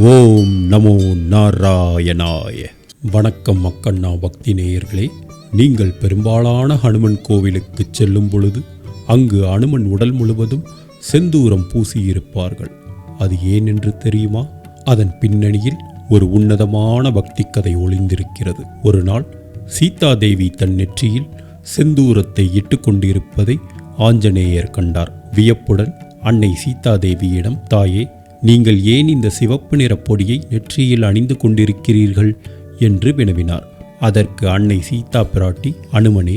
ஓம் நமோ நாராயணாய. வணக்கம் மக்கண்ணா பக்தி நேயர்களே. நீங்கள் பெரும்பாலான ஹனுமன் கோவிலுக்கு செல்லும் பொழுது அங்கு அனுமன் உடல் முழுவதும் செந்தூரம் பூசியிருப்பார்கள். அது ஏன் என்று தெரியுமா? அதன் பின்னணியில் ஒரு உன்னதமான பக்தி கதை ஒளிந்திருக்கிறது. ஒரு நாள் சீதா தேவி தன் நெற்றியில் செந்தூரத்தை இட்டு கொண்டிருப்பதை ஆஞ்சநேயர் கண்டார். வியப்புடன் அன்னை சீதா தேவியிடம், தாயே, நீங்கள் ஏன் இந்த சிவப்பு நிற பொடியை நெற்றியில் அணிந்து கொண்டிருக்கிறீர்கள் என்று வினவினார். அதற்கு அன்னை சீதா பிராட்டி, அனுமனே,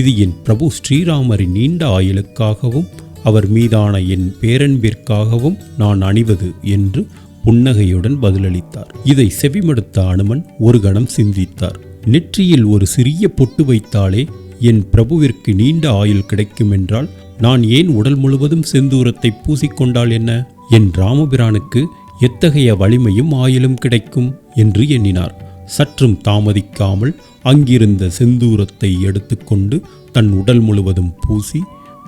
இது என் பிரபு ஸ்ரீராமரின் நீண்ட ஆயுளுக்காகவும் அவர் மீதான என் பேரன்பிற்காகவும் நான் அணிவது என்று புன்னகையுடன் பதிலளித்தார். இதை செவிமடுத்த அனுமன் ஒரு கணம் சிந்தித்தார். நெற்றியில் ஒரு சிறிய பொட்டு வைத்தாலே என் பிரபுவிற்கு நீண்ட ஆயுள் கிடைக்கும் என்றால் நான் ஏன் உடல் முழுவதும் செந்தூரத்தை பூசிக்கொண்டால் என்ன? என் ராமபிரானுக்கு எத்தகைய வலிமையும் ஆயுளும் கிடைக்கும் என்று எண்ணினார். சற்றும் தாமதிக்காமல் அங்கிருந்த செந்தூரத்தை எடுத்துக்கொண்டு தன் உடல் முழுவதும் பூசி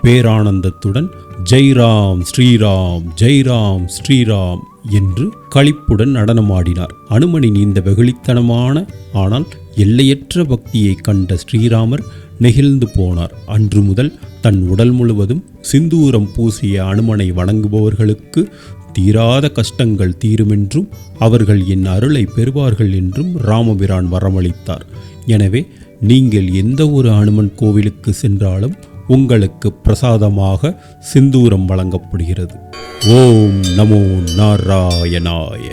பேரானந்தத்துடன் ஜெய்ராம் ஸ்ரீராம் ஜெய்ராம் ஸ்ரீராம் என்று களிப்புடன் நடனமாடினார். அனுமனின் இந்த வெகுளித்தனமான ஆனால் எல்லையற்ற பக்தியை கண்ட ஸ்ரீராமர் நெகிழ்ந்து போனார். அன்று முதல் தன் உடல் முழுவதும் சிந்தூரம் பூசிய அனுமனை வணங்குபவர்களுக்கு தீராத கஷ்டங்கள் தீருமென்றும் அவர்கள் என் அருளை பெறுவார்கள் என்றும் ராமபிரான் வரமளித்தார். எனவே நீங்கள் எந்த ஒரு அனுமன் கோவிலுக்கு சென்றாலும் உங்களுக்கு பிரசாதமாக சிந்தூரம் வழங்கப்படுகிறது. ஓம் நமோ நாராயணாய.